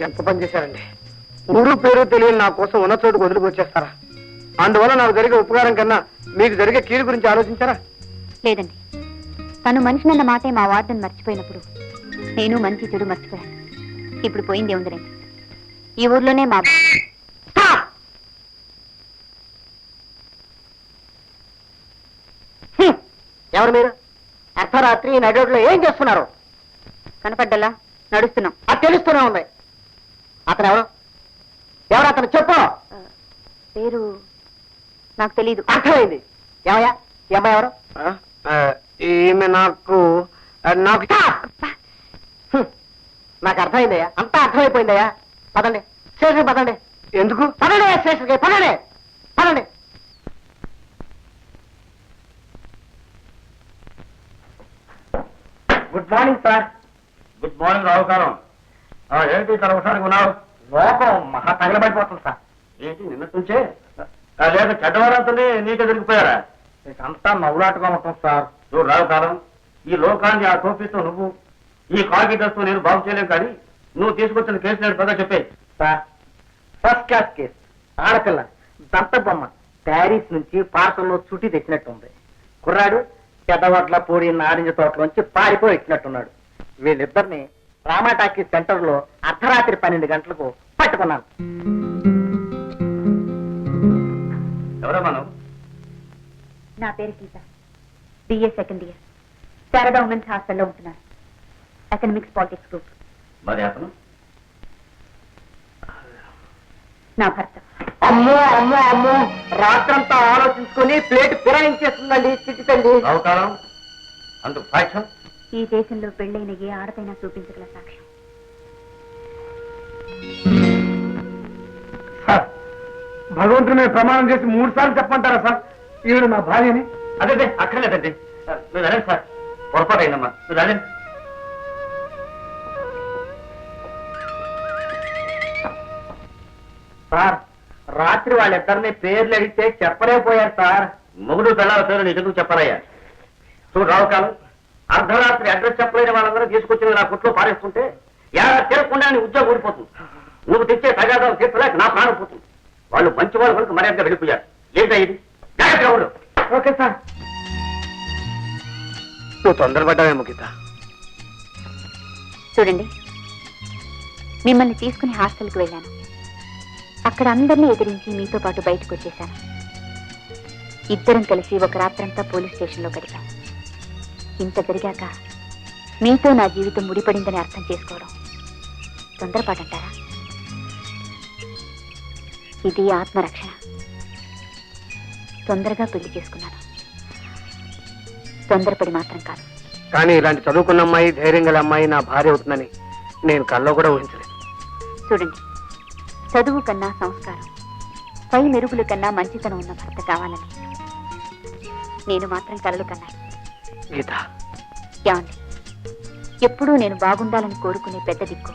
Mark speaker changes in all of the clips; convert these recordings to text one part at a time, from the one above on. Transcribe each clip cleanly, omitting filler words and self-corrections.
Speaker 1: ఎంత పని చేశారండి. ఊరు పేరు తెలియని నా కోసం ఉన్న చోటుకు వదిలికొచ్చేస్తారా? అందువల్ల నాకు జరిగే ఉపకారం కన్నా మీకు జరిగే కీడు గురించి ఆలోచించారా?
Speaker 2: లేదండి, తను మనిషినన్న మాటే మా వార్డెన్ మర్చిపోయినప్పుడు నేను మంచి చెడు మర్చిపోయాను. ఇప్పుడు పోయింది ఏముందిలేండి. ఈ ఊర్లోనే మా
Speaker 1: ఎవరు మీరు? అర్ధరాత్రి నడిలో ఏం చేస్తున్నారు?
Speaker 2: కనపడ్డలా నడుస్తున్నాం.
Speaker 1: అది తెలుస్తూనే ఉంది. అతను ఎవరు? ఎవరు అతను? చెప్పు.
Speaker 2: పేరు నాకు తెలీదు.
Speaker 1: అర్థమైంది. ఏమయ్యా ఈ అమ్మాయి ఎవరు? ఈమె నాకు నాకు అర్థమైందయ్యా, అంతా అర్థమైపోయిందయ్యా. పదండి స్టేషన్ పదండి. ఎందుకు? పదండి స్టేషన్కి, పదండి పదండి. Good morning sir.
Speaker 3: Good morning రావుకాలం. ఏంటి ఇక్కడ ఒకసారి ఉన్నావు?
Speaker 1: లోపం మహా తగలబడిపోతుంది సార్.
Speaker 3: ఏంటి నిన్నటి నుంచే? లేదు చెడ్డవారంతో నీకే దొరికిపోయారా?
Speaker 1: అంతా నవ్వులాటగా ఉంటుంది సార్.
Speaker 3: చూడు రావుకాలం, ఈ లోకాన్ని ఆ టోపీతో నువ్వు, ఈ కాగితంతో నేను బాగు చేయలేవు, కానీ నువ్వు తీసుకొచ్చిన కేసు నేను బాగా చెప్పే.
Speaker 1: Sir, first class case. ఆడపిల్ల దంత బొమ్మ ప్యారిస్ నుంచి పార్సల్లో చుట్టి తెచ్చినట్టుంది. కుర్రాడు పెద్దవడ్ల పూడి నారింజ తోటలోంచి పారిపోయి ఎక్కినట్టున్నాడు. వీళ్ళిద్దరిని రామాటాకీ సెంటర్ లో అర్ధరాత్రి 12 గంటలకు పట్టుకున్నాను.
Speaker 3: ఎవరమ్మా నువ్వు?
Speaker 2: నా పేరు Geetha, BA second year, Sharada women's హాస్టల్లో ఉంటున్నాను. Economics politics group.
Speaker 3: మరి అతను?
Speaker 2: నా భర్త.
Speaker 1: అమ్మో అమ్మో అమ్మో, రాత్రంతా ఆలోచించుకుని ప్లేట్ ఫిరాయించేస్తుందండి చిట్టితండి.
Speaker 3: రావుకాలం, అందుకు సాక్ష్యం?
Speaker 2: ఈ దేశంలో పెళ్ళైన ఏ ఆడపైనా చూపించగల సాక్ష్యం.
Speaker 1: సార్, భగవంతుడు మీద ప్రమాణం చేసి 3 సార్లు చెప్పమంటారా సార్ ఈవిడ నా భార్యని?
Speaker 3: అదే అక్కర్లేదండి, మీరు అదే సార్, పొరపాటు అయిందమ్మా, మీరు అదే.
Speaker 1: సార్, రాత్రి వాళ్ళిద్దరిని పేర్లు అడిగితే చెప్పలేకపోయారు సార్.
Speaker 3: మొగుడు పిల్లల పేరు నీకెందుకు చెప్పారయ్యా? చూడు రావుకాలం, అర్ధరాత్రి అడ్రస్ చెప్పలేని వాళ్ళందరూ తీసుకొచ్చి నా కుట్లో పారేస్తుంటే ఎలా తిరగకుండా నీ ఉద్యోగం ఊడిపోతుంది. నువ్వు తెచ్చే తగాదాలు తీర్చలేక నా ప్రాణం పోతుంది. వాళ్ళు మంచి వాళ్ళు కనుక మర్యాదగా వెళ్ళిపోయారు. ఏంటా ఇది? జాగ్రత్తగా ఉండు.
Speaker 1: Okay sir. నువ్వు తొందరపడ్డావేమో గీత.
Speaker 2: చూడండి, మిమ్మల్ని తీసుకుని హాస్టల్కి వెళ్ళాను. అక్కడ అందరినీ ఎదిరించి మీతో పాటు బయటకు వచ్చేశాను. ఇద్దరం కలిసి ఒక రాత్రంతా పోలీస్ స్టేషన్లో గడిపాం. ఇంత జరిగాక మీతో నా జీవితం ముడిపడిందని అర్థం చేసుకోవడం తొందరపాటంటారా? ఇది ఆత్మరక్షణ. తొందరగా పెళ్లి చేసుకున్నాను, తొందరపడి మాత్రం కాదు.
Speaker 1: కానీ ఇలాంటి చదువుకున్న అమ్మాయి, ధైర్యం గల అమ్మాయి నా భార్య అవుతుందని నేను కల్లో కూడా ఊహించలేదు.
Speaker 2: చూడండి, చదువు కన్నా సంస్కారం, పై మెరుగుల కన్నా మంచితనం ఉన్న భర్త కావాలని నేను మాత్రం కలలు కన్నాను.
Speaker 1: గీత,
Speaker 2: ఏమండి, ఎప్పుడూ నేను బాగుండాలని కోరుకునే పెద్ద దిక్కు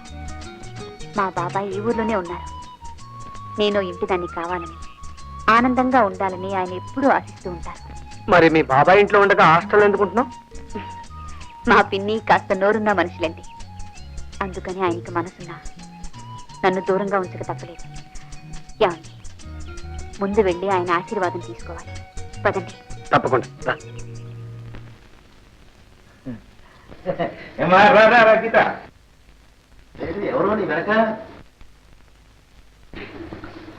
Speaker 2: మా బాబాయ్ ఈ ఊర్లోనే ఉన్నారు. నేను ఇంటిదాన్ని కావాలని, ఆనందంగా ఉండాలని ఆయన ఎప్పుడూ ఆశిస్తూ ఉంటారు.
Speaker 1: మరి మీ బాబాయ్ ఇంట్లో ఉండగా హాస్టల్ ఎందుకుంటున్నావు?
Speaker 2: మా పిన్ని కాస్త నోరున్న మనుషులండి. అందుకని ఆయనకి మనసున్నా నన్ను దూరంగా ఉంచక తప్పలేదు. ఏమండి, ముందు వెళ్ళి ఆయన ఆశీర్వాదం తీసుకోవాలి. పదండి.
Speaker 1: తప్పకుండా.
Speaker 3: గీత, ఎవరో నీ వెనక?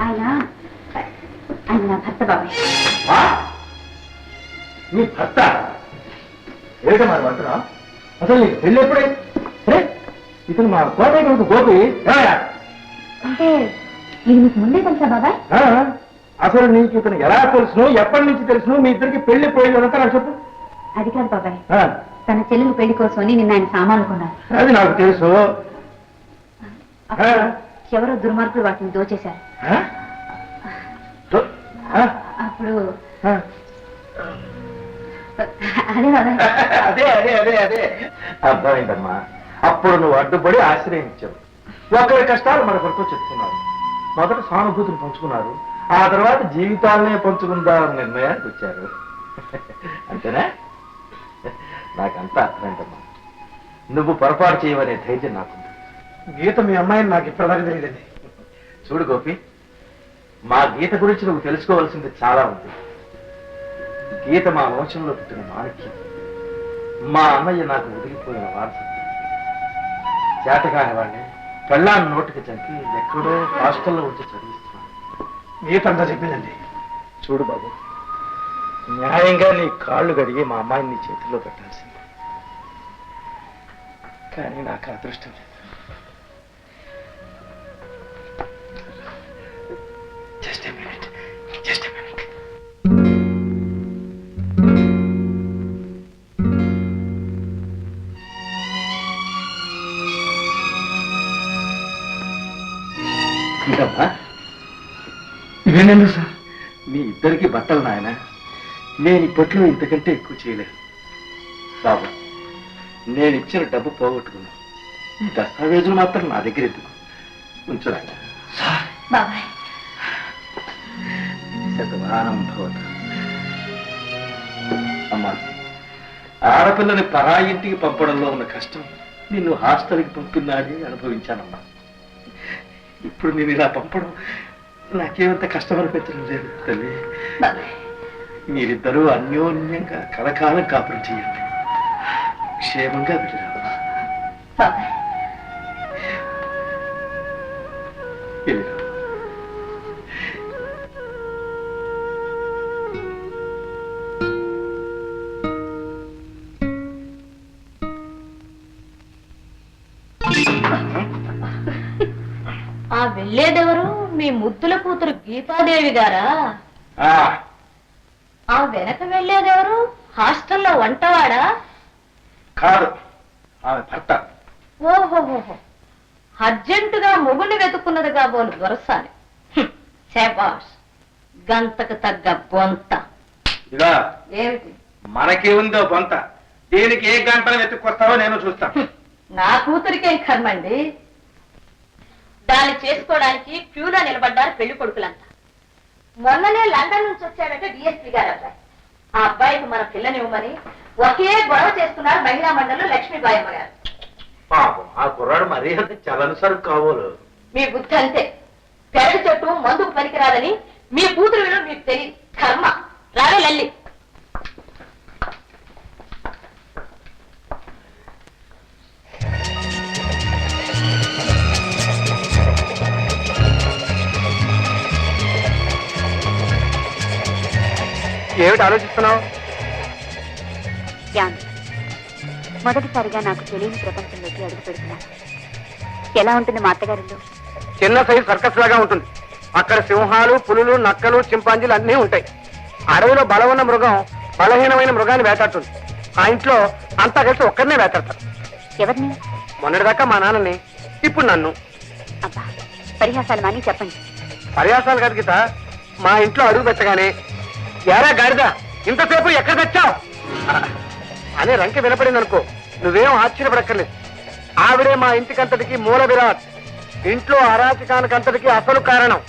Speaker 2: ఆయన నా భర్త బాబాయ్.
Speaker 3: నీ భర్త? ఏమిటో మరి అంటున్నా? అసలు నీకు పెళ్ళి ఎప్పుడైంది? ఇతను మా కోటయ్య గోపి.
Speaker 2: అంటే ఇది మీకు ముందే తెలుసా బాబాయ్?
Speaker 3: అసలు నీకు ఇతను ఎలా తెలుసును, ఎప్పటి నుంచి తెలుసును, మీ ఇద్దరికి పెళ్లి పోయిందంతా నాకు చెప్పు.
Speaker 2: అది కాదు బాబాయ్, తన చెల్లెలు పెళ్లి కోసమని నిన్న ఆయన సామాన్లు కొన్నారు.
Speaker 3: అది నాకు తెలుసు.
Speaker 2: ఎవరో దుర్మార్గులు వాటిని దోచేశారు. అప్పుడు అదే బాబాయ్.
Speaker 3: అదే అదే అదే అదే అర్థమైందమ్మా. అప్పుడు నువ్వు అడ్డుపడి ఆశ్రయించావు. ఒకరి కష్టాలు మరొకరితో చెప్పుకున్నారు. మొదట సానుభూతిని పంచుకున్నారు, ఆ తర్వాత జీవితాలనే పంచుకుందామని నిర్ణయానికి వచ్చారు. అంతేనా? నాకంతా అర్థమైందమ్మా. నువ్వు పొరపాటు చేయవనే ధైర్యం నాకుంది.
Speaker 4: గీత మీ అమ్మాయిని నాకు ఇప్పటిదాకా తెలియదండి.
Speaker 5: చూడు గోపి, మా గీత గురించి నువ్వు తెలుసుకోవాల్సింది చాలా ఉంది. గీత మా వంశంలో పుట్టిన మాణిక్యం. మా అన్నయ్య నాకు వదిలిపోయిన వారసత్వం. చేతకాని వాడిని పెళ్ళాన్ని నోటికి చంపి ఎక్కడో హాస్టల్లో ఉంచి చదివిస్తున్నాను.
Speaker 4: గీత అంతా చెప్పిందండి.
Speaker 5: చూడు బాబు, న్యాయంగా నీ కాళ్ళు గడిగి మా అమ్మాయిని నీ చేతుల్లో పెట్టాల్సింది. కానీ నాకు అదృష్టం లేదు. Just a minute, just a minute.
Speaker 4: ఇదమ్మా, ఇవేనండి సార్.
Speaker 5: మీ ఇద్దరికి బట్టలు నాయన. నేను ఇప్పట్లో ఇంతకంటే ఎక్కువ చేయలేను. బాబు, నేను ఇచ్చిన డబ్బు పోగొట్టుకున్నా. ఈ దస్తావేజులు మాత్రం నా దగ్గర ఎందుకు ఉంచు నాయన.
Speaker 2: బాబాయ్,
Speaker 5: శతమానం భవతు. అమ్మా, ఆడపిల్లని పరాయింటికి పంపడంలో ఉన్న కష్టం నిన్ను హాస్టల్కి పంపినాడే అనుభవించానమ్మా. ఇప్పుడు నేను ఇలా పంపడం నాకేమంత కష్టం అనిపించడం లేదు తల్లి. మీరిద్దరూ అన్యోన్యంగా కలకాలం కాపురం చేయండి. క్షేమంగా వెళ్ళిరామ్మా. వెళ్ళిరా.
Speaker 6: ఆ వెళ్ళేదెవరు? మీ ముద్దుల కూతురు గీతాదేవి గారా? ఆ వెనక వెళ్ళేదెవరు? హాస్టల్లో వంటవాడా?
Speaker 5: కాదు, ఆమె భర్త.
Speaker 6: ఓహోహోహో, అర్జెంటుగా మొగుని వెతుక్కున్నది కాబోలు దొరసాలి. శబాష్, గంతకు తగ్గ బొంత.
Speaker 5: ఇలా
Speaker 6: ఏమిటి?
Speaker 5: మనకేముందో బొంత. దేనికి ఏ గంటలు వెతుక్కొస్తావో నేను చూస్తాను.
Speaker 6: నా కూతురికేం కర్మండి. దాన్ని చేసుకోవడానికి క్యూలో నిలబడ్డారు పెళ్లి కొడుకులంతా. మొన్ననే లండన్ నుంచి వచ్చాడట డిఎస్పీ గారు అబ్బాయి. ఆ అబ్బాయికి మన పిల్లనివ్వమని ఒకే గొడవ చేస్తున్నారు మహిళా మండలిలో లక్ష్మీబాయమ్మ గారు.
Speaker 5: పాపం, ఆ కుర్రాడు మరీ అంత చలనసరు కావాలు.
Speaker 6: మీ బుద్ధి అంతే. పెరటి చెట్టు మందుకు పనికిరాదని మీ కూతురు విలువ మీకు తెలియదు. కర్మ. రావే లల్లి.
Speaker 1: ఏమిటి ఆలోచిస్తున్నావు?
Speaker 2: మొదటిసారిగా నాకు తెలియని ప్రపంచంలోకి అడుగు పెడుతున్నాను. ఎలా ఉంటుంది మా అత్తగారిలో?
Speaker 1: చిన్న సైజు సర్కస్ లాగా ఉంటుంది. అక్కడ సింహాలు, పులులు, నక్కలు, చింపాంజీలు అన్నీ ఉంటాయి. అడవిలో బలం ఉన్న మృగం బలహీనమైన మృగాన్ని వేటాడుతుంది. ఆ ఇంట్లో అంతా కలిసి ఒక్కరినే వేటాడతారు.
Speaker 2: ఎవరిని?
Speaker 1: మొన్నటిదాకా మా నాన్నని, ఇప్పుడు నన్ను.
Speaker 2: అబ్బా, పరిహాసాలు మాని చెప్పండి.
Speaker 1: పర్యాసాలు కాదు గీత, మా ఇంట్లో అడుగు పెట్టగానే ఎరా గాడిదా ఇంతసేపు ఎక్కడ తెచ్చావు అనే రంకె వినపడింది అనుకో, నువ్వేం ఆశ్చర్యపడక్కర్లేదు. ఆవిడే మా ఇంటికంతటికి మూల విరాట్. ఇంట్లో అరాచకానికంతటికి అసలు కారణం.